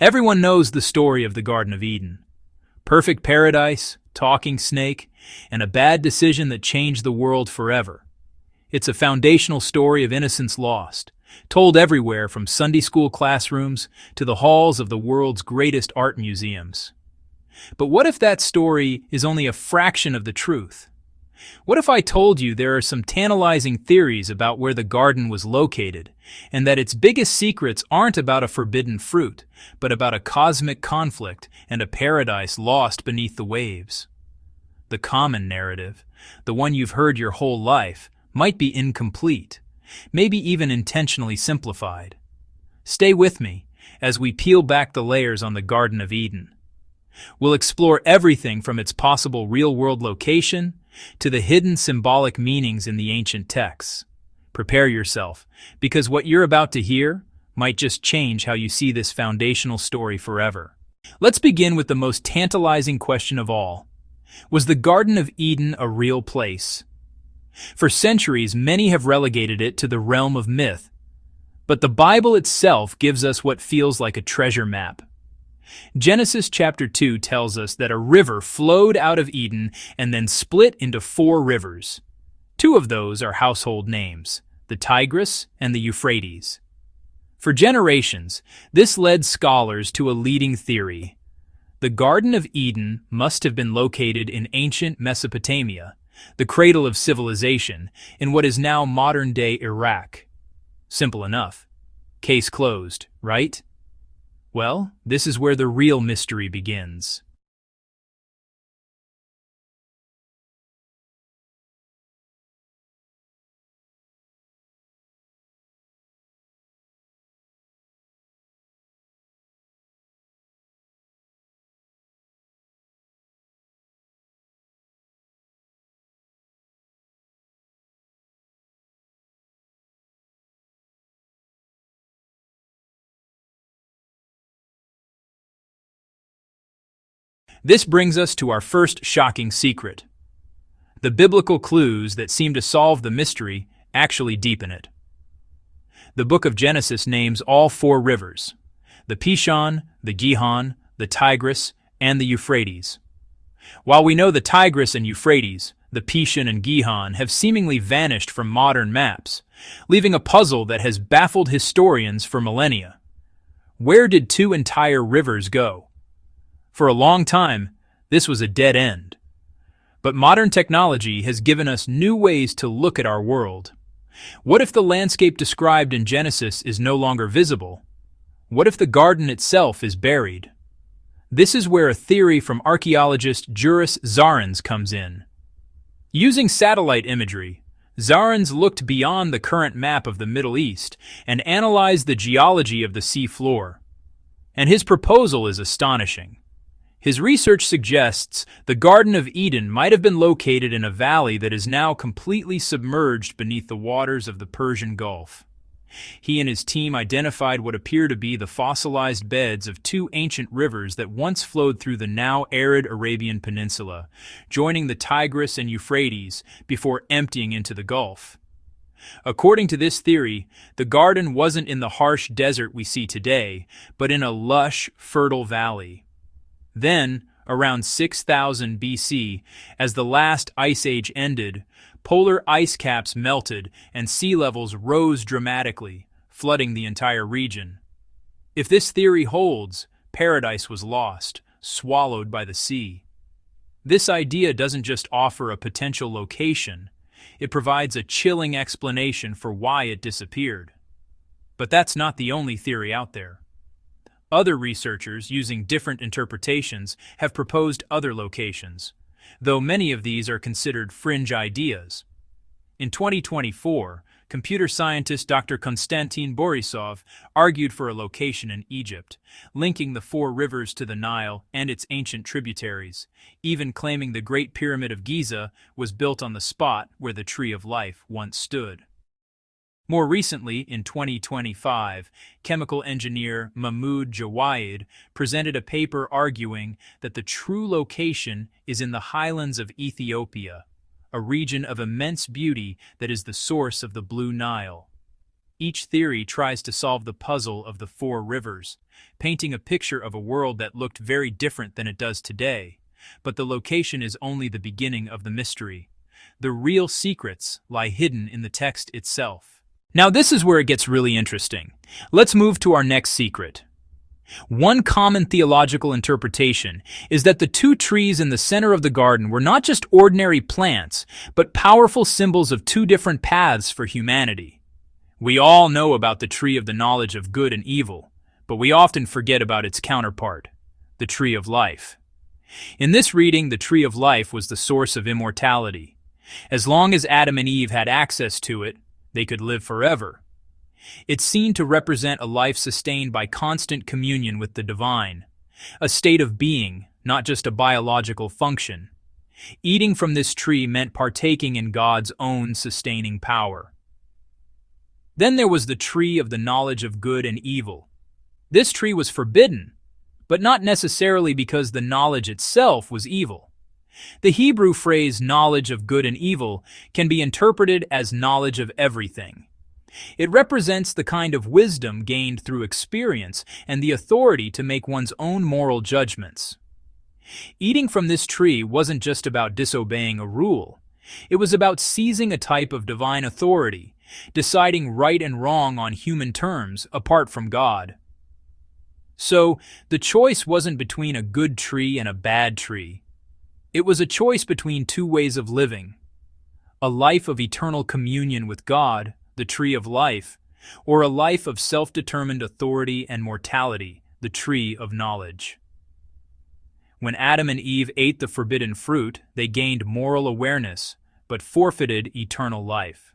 Everyone knows the story of the Garden of Eden. Perfect paradise, talking snake, and a bad decision that changed the world forever. It's a foundational story of innocence lost, told everywhere from Sunday school classrooms to the halls of the world's greatest art museums. But what if that story is only a fraction of the truth? What if I told you there are some tantalizing theories about where the garden was located, and that its biggest secrets aren't about a forbidden fruit, but about a cosmic conflict and a paradise lost beneath the waves? The common narrative, the one you've heard your whole life, might be incomplete, maybe even intentionally simplified. Stay with me as we peel back the layers on the Garden of Eden. We'll explore everything from its possible real-world location to the hidden symbolic meanings in the ancient texts. Prepare yourself, because what you're about to hear might just change how you see this foundational story forever. Let's begin with the most tantalizing question of all. Was the Garden of Eden a real place? For centuries, many have relegated it to the realm of myth, but the Bible itself gives us what feels like a treasure map. Genesis chapter 2 tells us that a river flowed out of Eden and then split into 4 rivers. 2 of those are household names, the Tigris and the Euphrates. For generations, this led scholars to a leading theory. The Garden of Eden must have been located in ancient Mesopotamia, the cradle of civilization, in what is now modern-day Iraq. Simple enough. Case closed, right? Well, this is where the real mystery begins. This brings us to our first shocking secret. The biblical clues that seem to solve the mystery actually deepen it. The book of Genesis names all 4 rivers: the Persian, the Gihon, the Tigris, and the Euphrates. While we know the Tigris and Euphrates, the Persian and Gihon have seemingly vanished from modern maps, leaving a puzzle that has baffled historians for millennia. Where did 2 entire rivers go? For a long time, this was a dead end. But modern technology has given us new ways to look at our world. What if the landscape described in Genesis is no longer visible? What if the garden itself is buried? This is where a theory from archaeologist Juris Zarins comes in. Using satellite imagery, Zarins looked beyond the current map of the Middle East and analyzed the geology of the sea floor. And his proposal is astonishing. His research suggests the Garden of Eden might have been located in a valley that is now completely submerged beneath the waters of the Persian Gulf. He and his team identified what appear to be the fossilized beds of 2 ancient rivers that once flowed through the now arid Arabian Peninsula, joining the Tigris and Euphrates before emptying into the Gulf. According to this theory, the garden wasn't in the harsh desert we see today, but in a lush, fertile valley. Then, around 6000 BC, as the last ice age ended, polar ice caps melted and sea levels rose dramatically, flooding the entire region. If this theory holds, paradise was lost, swallowed by the sea. This idea doesn't just offer a potential location, it provides a chilling explanation for why it disappeared. But that's not the only theory out there. Other researchers, using different interpretations, have proposed other locations, though many of these are considered fringe ideas. In 2024, computer scientist Dr. Konstantin Borisov argued for a location in Egypt, linking the 4 rivers to the Nile and its ancient tributaries, even claiming the Great Pyramid of Giza was built on the spot where the Tree of Life once stood. More recently, in 2025, chemical engineer Mahmoud Jawaid presented a paper arguing that the true location is in the highlands of Ethiopia, a region of immense beauty that is the source of the Blue Nile. Each theory tries to solve the puzzle of the four rivers, painting a picture of a world that looked very different than it does today. But the location is only the beginning of the mystery. The real secrets lie hidden in the text itself. Now this is where it gets really interesting. Let's move to our next secret. One common theological interpretation is that the two trees in the center of the garden were not just ordinary plants, but powerful symbols of two different paths for humanity. We all know about the tree of the knowledge of good and evil, but we often forget about its counterpart, the tree of life. In this reading, the tree of life was the source of immortality. As long as Adam and Eve had access to it, they could live forever. It's seen to represent a life sustained by constant communion with the divine, a state of being, not just a biological function. Eating from this tree meant partaking in God's own sustaining power. Then there was the tree of the knowledge of good and evil. This tree was forbidden, but not necessarily because the knowledge itself was evil. The Hebrew phrase knowledge of good and evil can be interpreted as knowledge of everything. It represents the kind of wisdom gained through experience and the authority to make one's own moral judgments. Eating from this tree wasn't just about disobeying a rule. It was about seizing a type of divine authority, deciding right and wrong on human terms apart from God. So, the choice wasn't between a good tree and a bad tree. It was a choice between two ways of living: a life of eternal communion with God, the tree of life, or a life of self-determined authority and mortality, the tree of knowledge. When Adam and Eve ate the forbidden fruit, they gained moral awareness, but forfeited eternal life.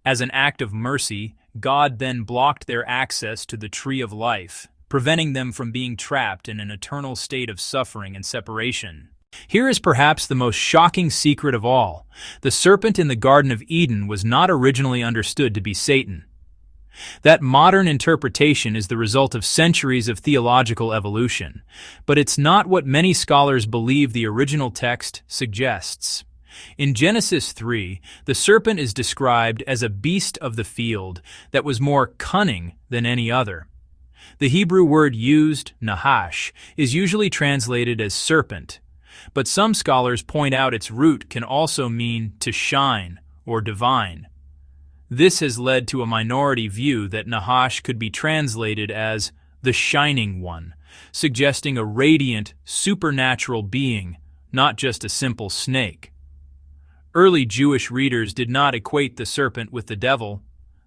As an act of mercy, God then blocked their access to the tree of life, preventing them from being trapped in an eternal state of suffering and separation. Here is perhaps the most shocking secret of all. The serpent in the Garden of Eden was not originally understood to be Satan. That modern interpretation is the result of centuries of theological evolution, but it's not what many scholars believe the original text suggests. In Genesis 3, the serpent is described as a beast of the field that was more cunning than any other. The Hebrew word used, nahash, is usually translated as serpent, but some scholars point out its root can also mean to shine or divine. This has led to a minority view that Nahash could be translated as the Shining One, suggesting a radiant, supernatural being, not just a simple snake. Early Jewish readers did not equate the serpent with the devil.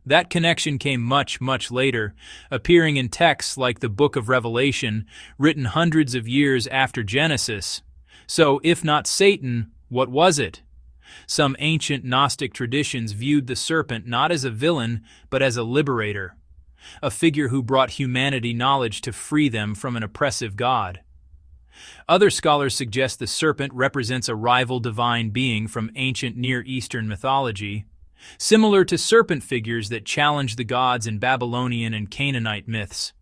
That connection came much, much later, appearing in texts like the Book of Revelation, written hundreds of years after Genesis. So, if not Satan, what was it? Some ancient Gnostic traditions viewed the serpent not as a villain, but as a liberator, a figure who brought humanity knowledge to free them from an oppressive god. Other scholars suggest the serpent represents a rival divine being from ancient Near Eastern mythology, similar to serpent figures that challenge the gods in Babylonian and Canaanite myths.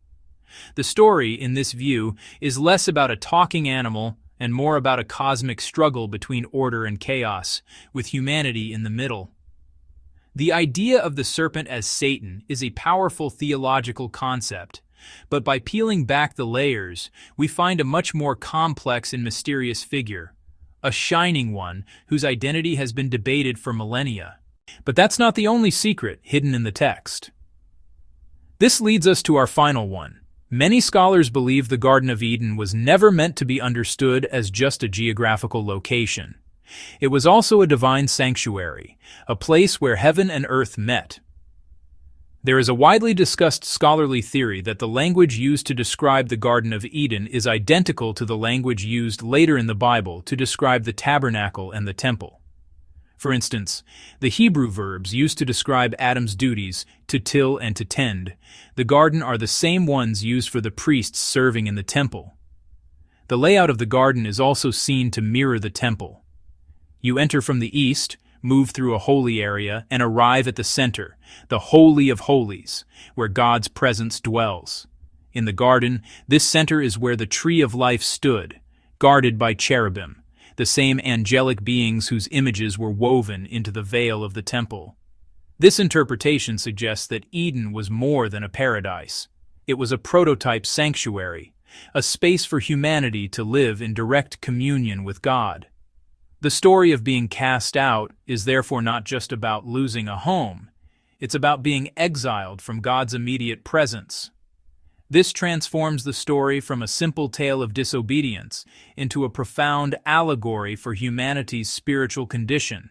The story, in this view, is less about a talking animal and more about a cosmic struggle between order and chaos, with humanity in the middle. The idea of the serpent as Satan is a powerful theological concept, but by peeling back the layers, we find a much more complex and mysterious figure, a shining one whose identity has been debated for millennia. But that's not the only secret hidden in the text. This leads us to our final one. Many scholars believe the Garden of Eden was never meant to be understood as just a geographical location. It was also a divine sanctuary, a place where heaven and earth met. There is a widely discussed scholarly theory that the language used to describe the Garden of Eden is identical to the language used later in the Bible to describe the tabernacle and the temple. For instance, the Hebrew verbs used to describe Adam's duties, to till and to tend, the garden are the same ones used for the priests serving in the temple. The layout of the garden is also seen to mirror the temple. You enter from the east, move through a holy area, and arrive at the center, the Holy of Holies, where God's presence dwells. In the garden, this center is where the tree of life stood, guarded by cherubim, the same angelic beings whose images were woven into the veil of the temple. This interpretation suggests that Eden was more than a paradise. It was a prototype sanctuary, a space for humanity to live in direct communion with God. The story of being cast out is therefore not just about losing a home. It's about being exiled from God's immediate presence. This transforms the story from a simple tale of disobedience into a profound allegory for humanity's spiritual condition,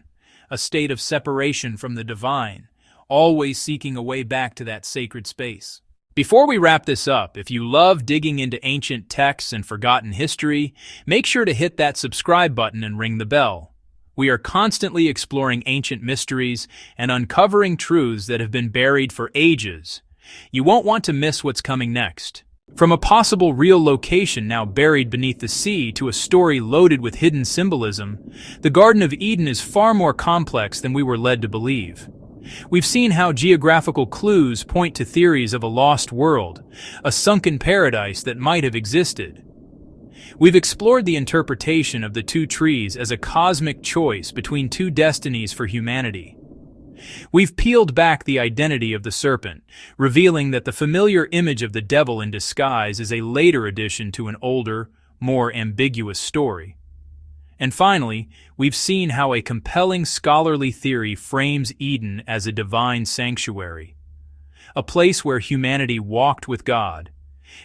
a state of separation from the divine, always seeking a way back to that sacred space. Before we wrap this up, if you love digging into ancient texts and forgotten history, make sure to hit that subscribe button and ring the bell. We are constantly exploring ancient mysteries and uncovering truths that have been buried for ages. You won't want to miss what's coming next. From a possible real location now buried beneath the sea to a story loaded with hidden symbolism, the Garden of Eden is far more complex than we were led to believe. We've seen how geographical clues point to theories of a lost world, a sunken paradise that might have existed. We've explored the interpretation of the two trees as a cosmic choice between two destinies for humanity. We've peeled back the identity of the serpent, revealing that the familiar image of the devil in disguise is a later addition to an older, more ambiguous story. And finally, we've seen how a compelling scholarly theory frames Eden as a divine sanctuary, a place where humanity walked with God,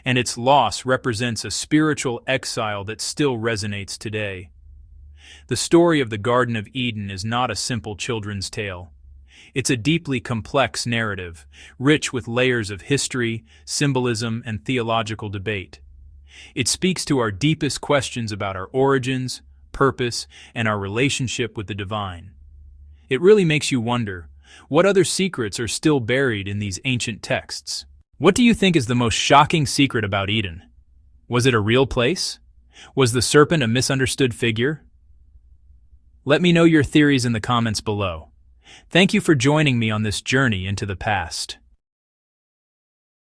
and its loss represents a spiritual exile that still resonates today. The story of the Garden of Eden is not a simple children's tale. It's a deeply complex narrative, rich with layers of history, symbolism, and theological debate. It speaks to our deepest questions about our origins, purpose, and our relationship with the divine. It really makes you wonder, what other secrets are still buried in these ancient texts? What do you think is the most shocking secret about Eden? Was it a real place? Was the serpent a misunderstood figure? Let me know your theories in the comments below. Thank you for joining me on this journey into the past.